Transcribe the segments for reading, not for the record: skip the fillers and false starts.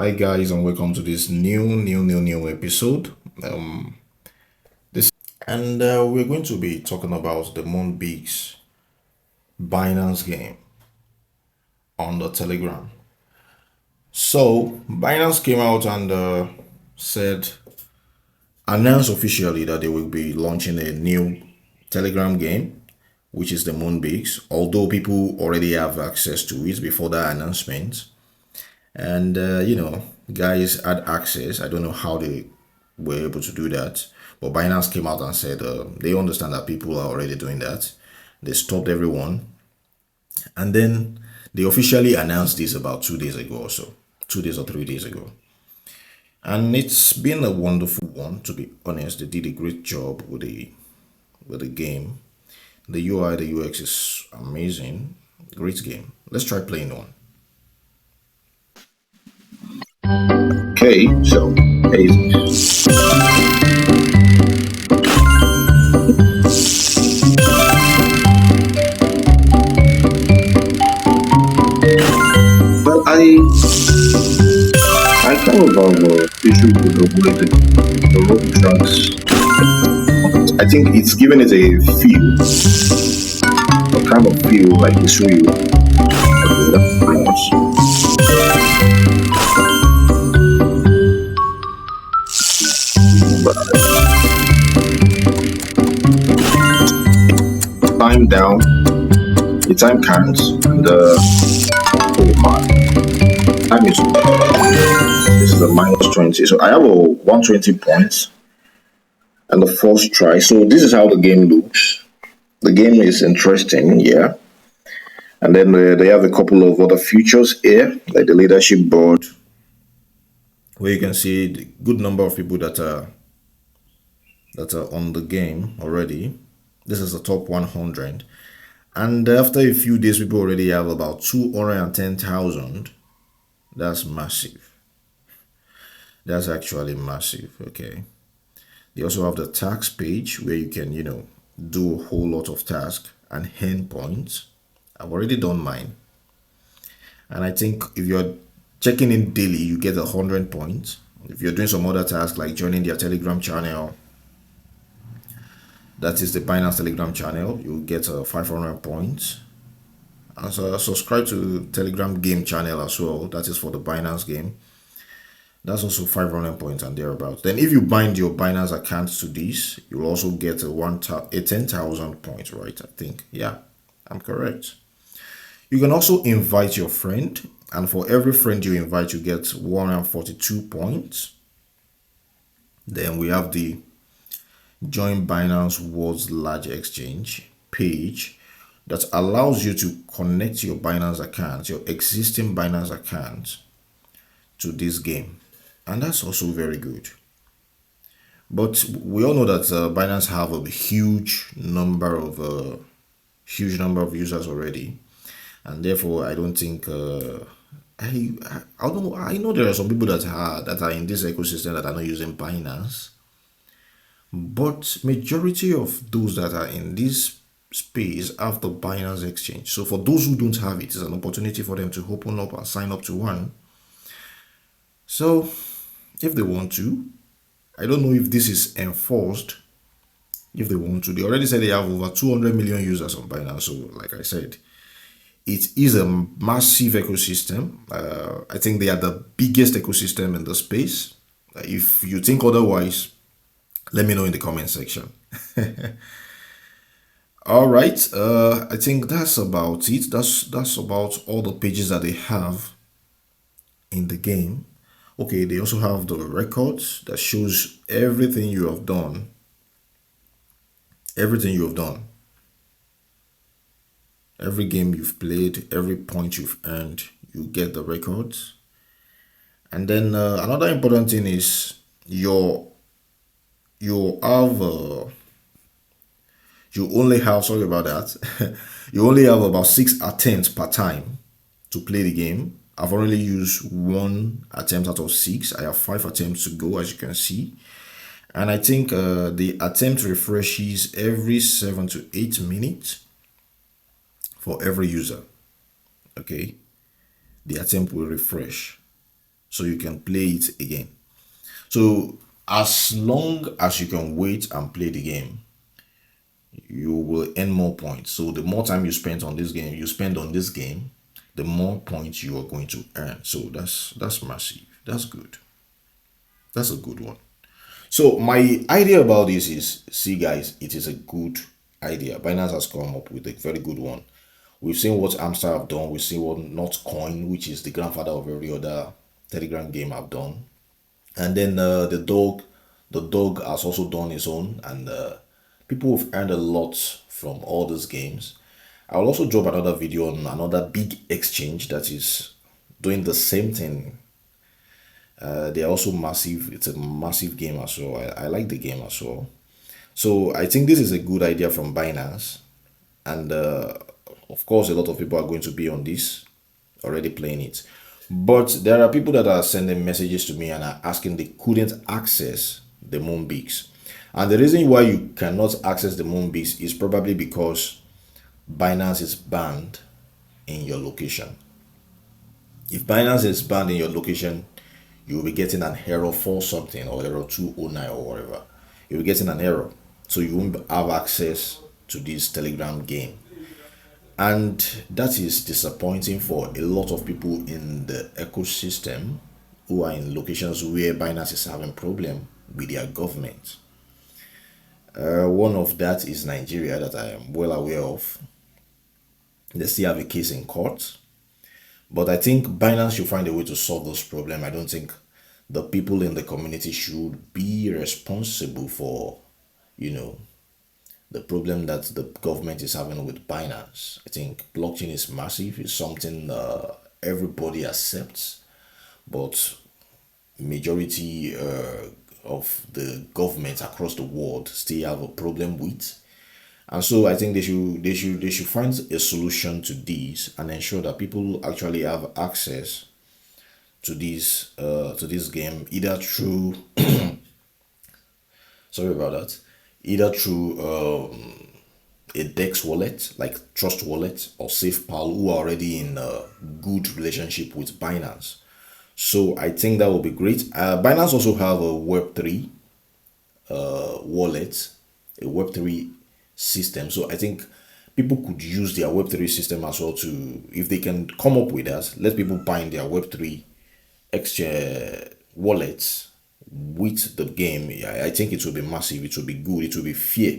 Hi guys, and welcome to this new episode. This and We're going to be talking about the Moonbix Binance game on the Telegram. So Binance came out and said, announced officially that they will be launching a new Telegram game, which is the Moonbix. Although people already have access to it before that announcement, and guys had access. I don't know how they were able to do that, but Binance came out and said they understand that people are already doing that. They stopped everyone, and then they officially announced this about 2 days ago or so, 2 days or 3 days ago. And it's been a wonderful one, to be honest. They did a great job with the game. The UI, the UX is amazing. Great game. Let's try playing one. Okay, so hey, but I kind of have an issue with the road tracks. I think it's given it a kind of feel like it's real. Okay, that's pretty much. But time down, the time counts, and oh my, time is. This is a -20, so I have a 120 points and the first try. So this is how the game looks. The game is interesting, yeah. And then they have a couple of other features here, like the leadership board, where you can see the good number of people that are on the game already. This is the top 100, and after a few days, people already have about 210,000. That's massive. That's actually massive. Okay. They also have the tax page where you can, do a whole lot of tasks and earn points. I've already done mine. And I think if you're checking in daily, you get 100 points. If you're doing some other tasks like joining their Telegram channel, that is the Binance Telegram channel, you'll get 500 points. And so subscribe to Telegram game channel as well. That is for the Binance game. That's also 500 points and thereabouts. Then if you bind your Binance account to this, you'll also get a 10,000 points, right? I think. Yeah, I'm correct. You can also invite your friend, and for every friend you invite, you get 142 points. Then we have the Join Binance World's Large Exchange page that allows you to connect your Binance account, your existing Binance account, to this game. And that's also very good. But we all know that Binance have a huge number of users already, and therefore I don't think I don't know. I know there are some people that are in this ecosystem that are not using Binance, but majority of those that are in this space have the Binance exchange. So for those who don't have it, it's an opportunity for them to open up and sign up to one. So if they want to, I don't know if this is enforced. If they want to, they already said they have over 200 million users on Binance. So like I said, it is a massive ecosystem. I think they are the biggest ecosystem in the space. If you think otherwise, let me know in the comment section. All right, I think that's about it. That's about all the pages that they have in the game. Okay, they also have the records that shows everything you have done. Everything you have done. Every game you've played, every point you've earned, you get the records. And then another important thing is you have you only have, sorry about that, you only have about 6 attempts per time to play the game. I've only used 1 attempt out of 6. I have 5 attempts to go, as you can see. And I think the attempt refreshes every 7 to 8 minutes for every user. Okay, the attempt will refresh. so you can play it again. So as long as you can wait and play the game, you will earn more points. So the more time you spend on this game, the more points you are going to earn. So that's massive. That's good. That's a good one. So my idea about this is, see guys, it is a good idea. Binance has come up with a very good one. We've seen what Amstar have done. We've seen what Notcoin, which is the grandfather of every other Telegram game, have done. And then the dog has also done his own, and people have earned a lot from all these games. I will also drop another video on another big exchange that is doing the same thing. They're also massive. It's a massive game as well. I like the game as well. So I think this is a good idea from Binance, and of course a lot of people are going to be on this already playing it. But there are people that are sending messages to me and are asking they couldn't access the Moonbix. And the reason why you cannot access the Moonbix is probably because Binance is banned in your location. If Binance is banned in your location, you'll be getting an error for something, or error 209 or whatever. You'll be getting an error. So you won't have access to this Telegram game. And that is disappointing for a lot of people in the ecosystem who are in locations where Binance is having problem with their government. One of that is Nigeria, that I am well aware of. They still have a case in court. But I think Binance should find a way to solve this problem. I don't think the people in the community should be responsible for, the problem that the government is having with Binance. I think blockchain is massive. It's something everybody accepts, but majority of the governments across the world still have a problem with. And so I think they should find a solution to this and ensure that people actually have access to this game, either through sorry about that, either through a Dex wallet like Trust Wallet or SafePal, who are already in a good relationship with Binance. So I think that will be great. Binance also have a Web3 wallet, a Web3 system. So I think people could use their Web3 system as well to, if they can come up with that, let people bind their Web3 exchange wallets with the game. I think it will be massive. It will be good. It will be fair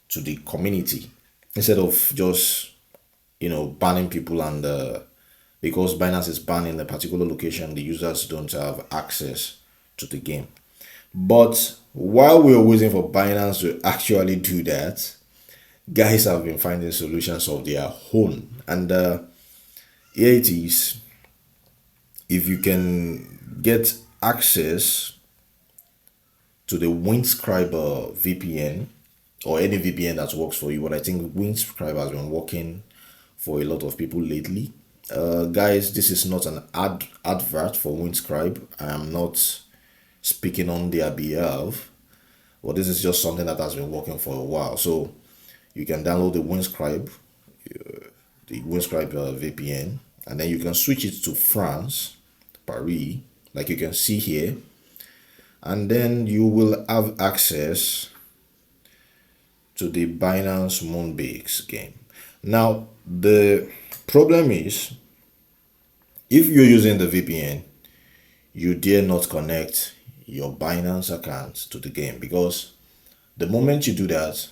to the community instead of just banning people, and because Binance is banned in a particular location, the users don't have access to the game. But while we're waiting for Binance to actually do that, guys have been finding solutions of their own. And here it is. If you can get access to the Windscriber VPN, or any VPN that works for you, but I think Windscriber has been working for a lot of people lately. Guys, this is not an advert for Windscribe. I am not speaking on their behalf, but this is just something that has been working for a while. So you can download the Windscribe VPN, and then you can switch it to France, Paris, like you can see here, and then you will have access to the Binance Moonbix game. Now the problem is, if you're using the VPN, you dare not connect your Binance account to the game, because the moment you do that,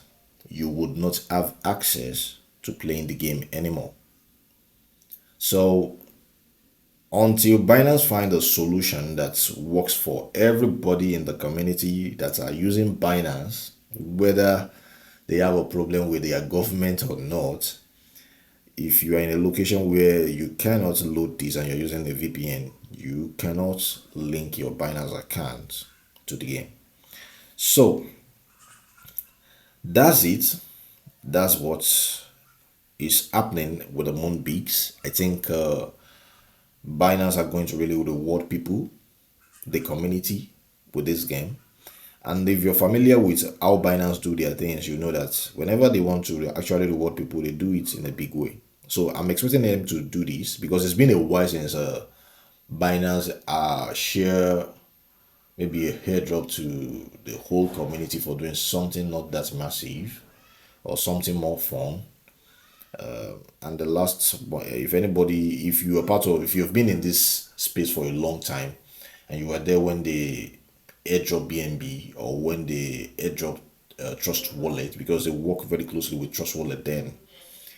you would not have access to playing the game anymore. So until Binance find a solution that works for everybody in the community that are using Binance, whether they have a problem with their government or not, if you are in a location where you cannot load this and you're using the VPN, you cannot link your Binance account to the game. So that's it. That's what is happening with the Moonbix. I think Binance are going to really reward people, the community, with this game. And if you're familiar with how Binance do their things, you know that whenever they want to actually reward people, they do it in a big way. So I'm expecting them to do this, because it's been a while since Binance share maybe a airdrop to the whole community for doing something not that massive or something more fun. And the last, if anybody, if you are part of, if you've been in this space for a long time and you were there when they airdrop BNB or when they airdrop Trust Wallet, because they work very closely with Trust Wallet, then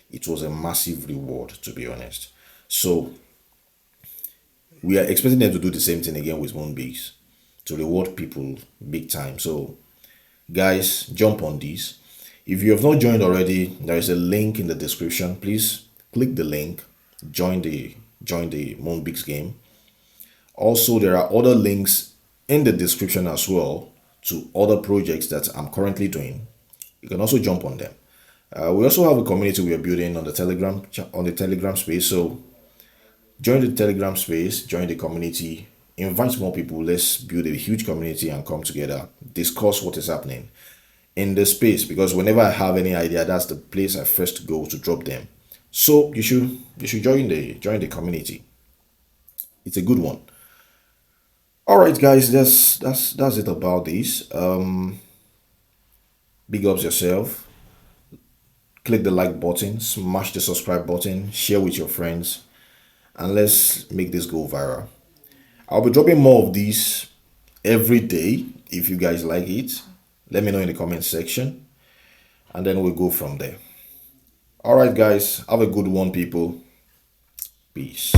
it was a massive reward, to be honest. So we are expecting them to do the same thing again with Moonbix to reward people big time. So guys, jump on this. If you have not joined already, there is a link in the description. Please click the link, join the Moonbix game. Also, there are other links in the description as well to other projects that I'm currently doing. You can also jump on them. We also have a community we are building on the Telegram space. So join the Telegram space, join the community, invite more people. Let's build a huge community and come together, discuss what is happening in the space, because whenever I have any idea, that's the place I first go to drop them. So you should join the community. It's a good one. All right, guys, that's it about this. Big ups yourself. Click the like button, smash the subscribe button, share with your friends, and let's make this go viral. I'll be dropping more of these every day. If you guys like it, let me know in the comment section, and then we'll go from there. All right, guys, have a good one, people. Peace.